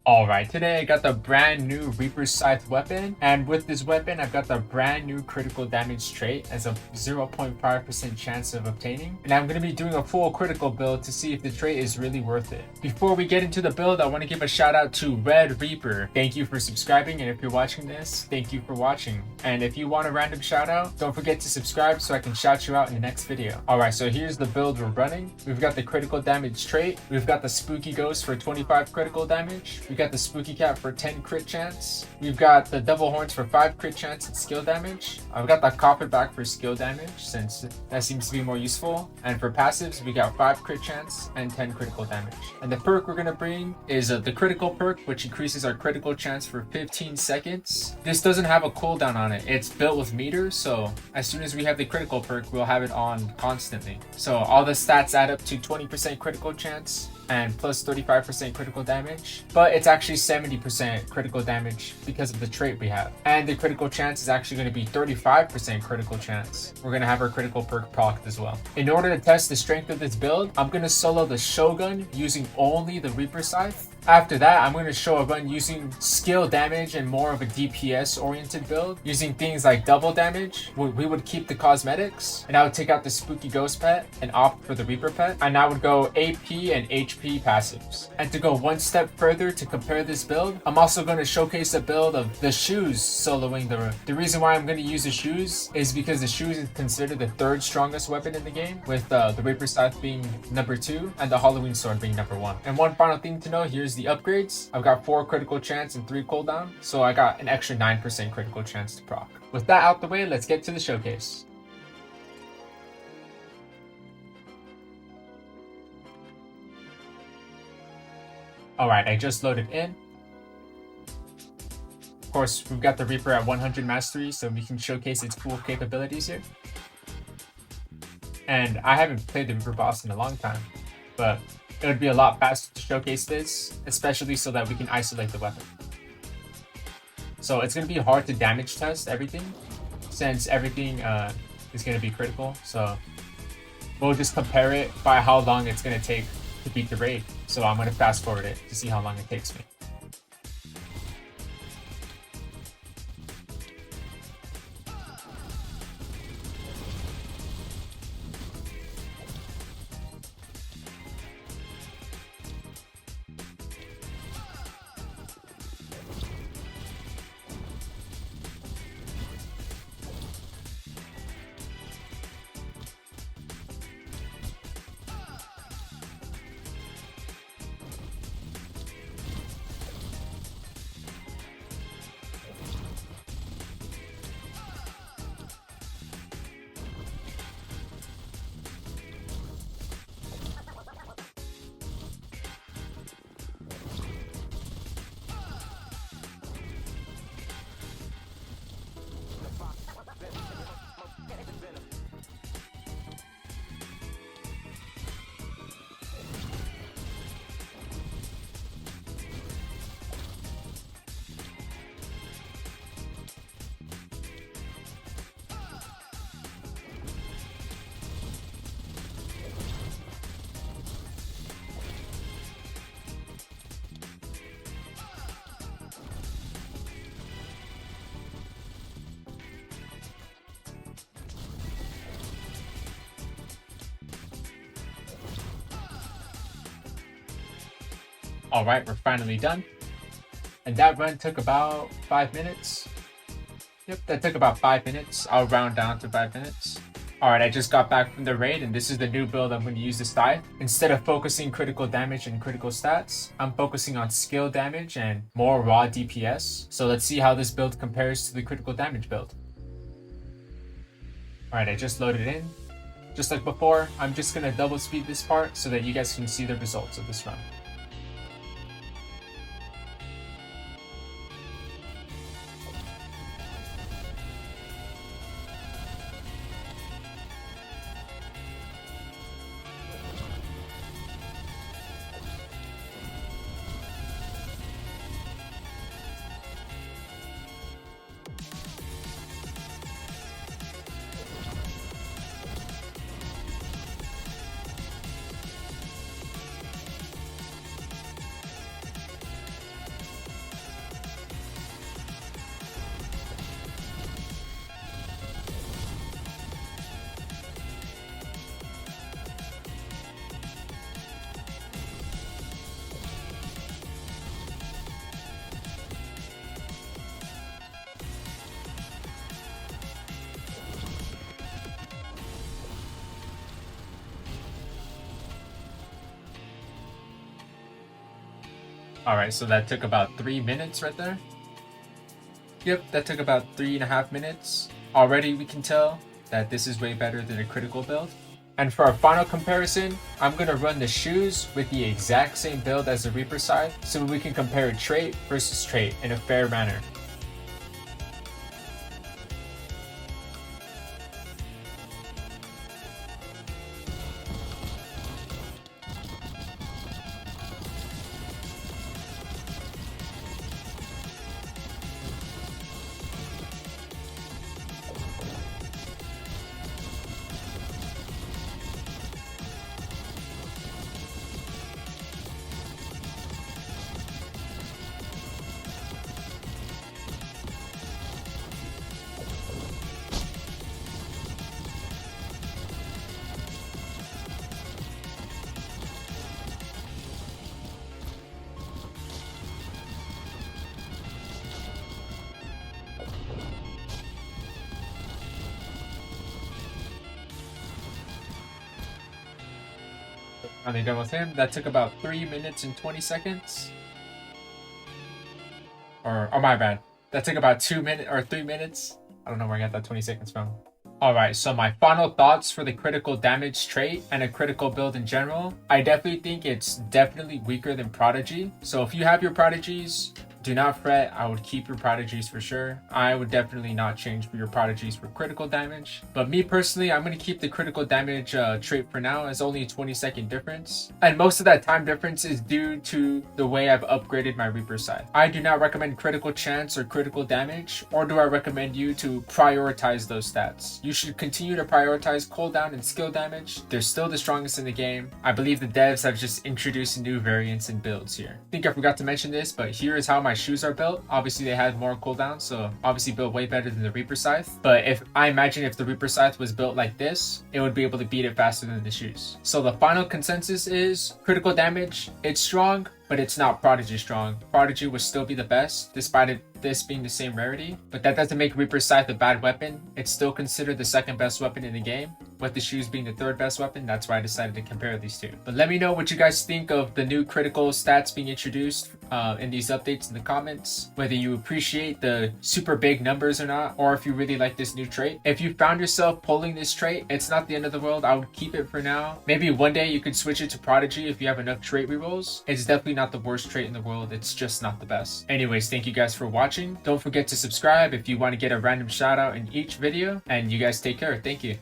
Alright, today I got the brand new Reaper Scythe weapon, and with this weapon I've got the brand new critical damage trait as a 0.5% chance of obtaining, and I'm going to be doing a full critical build to see if the trait is really worth it. Before we get into the build, I want to give a shout out to Red Reaper. Thank you for subscribing, and if you're watching this, thank you for watching. And if you want a random shout out, don't forget to subscribe so I can shout you out in the next video. Alright, so here's the build we're running. We've got the critical damage trait, we've got the spooky ghost for 25 critical damage, we've got the spooky cat for 10 crit chance, we've got the devil horns for 5 crit chance and skill damage, I've got the copper back for skill damage since that seems to be more useful, and for passives we got 5 crit chance and 10 critical damage. And the perk we're gonna bring is the critical perk, which increases our critical chance for 15 seconds. This doesn't have a cooldown on it, it's built with meters, so as soon as we have the critical perk we'll have it on constantly. So all the stats add up to 20% critical chance and plus 35% critical damage, but it's actually 70% critical damage because of the trait we have. And the critical chance is actually going to be 35% critical chance. We're going to have our critical perk procced as well. In order to test the strength of this build, I'm going to solo the Shogun using only the Reaper Scythe. After that, I'm going to show a run using skill damage and more of a DPS oriented build, using things like double damage. We would keep the cosmetics, and I would take out the spooky ghost pet and opt for the Reaper pet, and I would go AP and HP passives. And to go one step further to compare this build, I'm also going to showcase a build of the shoes soloing the reason why I'm going to use the shoes is because the shoes is considered the third strongest weapon in the game, with the Reaper Scythe being number 2 and the Halloween sword being number 1. And one final thing to know, here's the upgrades. I've got 4 critical chance and 3 cooldown, so I got an extra 9% critical chance to proc. With that out the way, let's get to the showcase. Alright, I just loaded in. Of course, we've got the Reaper at 100 mastery, so we can showcase its full capabilities here. And I haven't played the Reaper boss in a long time, but it would be a lot faster to showcase this, especially so that we can isolate the weapon. So it's going to be hard to damage test everything, since everything is going to be critical. So we'll just compare it by how long it's going to take to beat the raid. So I'm going to fast forward it to see how long it takes me. Alright, we're finally done. And that run took about 5 minutes. Yep, that took about 5 minutes. I'll round down to 5 minutes. Alright, I just got back from the raid, and this is the new build I'm going to use this Scythe. Instead of focusing critical damage and critical stats, I'm focusing on skill damage and more raw DPS. So let's see how this build compares to the critical damage build. Alright, I just loaded in. Just like before, I'm just going to double speed this part so that you guys can see the results of this run. Alright, so that took about 3 minutes right there. Yep, that took about 3.5 minutes. Already we can tell that this is way better than a critical build. And for our final comparison, I'm going to run the shoes with the exact same build as the Reaper Scythe so we can compare trait versus trait in a fair manner. Finally done with him. That took about 3 minutes and 20 seconds. Or, oh my bad. That took about 2 minutes or 3 minutes. I don't know where I got that 20 seconds from. Alright, so my final thoughts for the critical damage trait and a critical build in general. I definitely think it's definitely weaker than Prodigy. So if you have your Prodigies, do not fret. I would keep your Prodigies for sure. I would definitely not change your Prodigies for critical damage. But me personally, I'm going to keep the critical damage trait for now as only a 20-second difference. And most of that time difference is due to the way I've upgraded my Reaper Scythe. I do not recommend critical chance or critical damage, or do I recommend you to prioritize those stats. You should continue to prioritize cooldown and skill damage. They're still the strongest in the game. I believe the devs have just introduced new variants and builds here. I think I forgot to mention this, but here is how my shoes are built. Obviously they had more cooldown, so obviously built way better than the Reaper Scythe. But if I imagine if the Reaper Scythe was built like this, it would be able to beat it faster than the shoes. So the final consensus is critical damage, it's strong, but it's not Prodigy strong. Prodigy would still be the best, despite this being the same rarity. But that doesn't make Reaper Scythe a bad weapon. It's still considered the second best weapon in the game, with the shoes being the third best weapon. That's why I decided to compare these two. But let me know what you guys think of the new critical stats being introduced in these updates in the comments. Whether you appreciate the super big numbers or not, or if you really like this new trait. If you found yourself pulling this trait, it's not the end of the world. I would keep it for now. Maybe one day you could switch it to Prodigy if you have enough trait rerolls. It's definitely not the worst trait in the world. It's just not the best. Anyways, thank you guys for watching. Don't forget to subscribe if you want to get a random shout out in each video. And you guys take care. Thank you.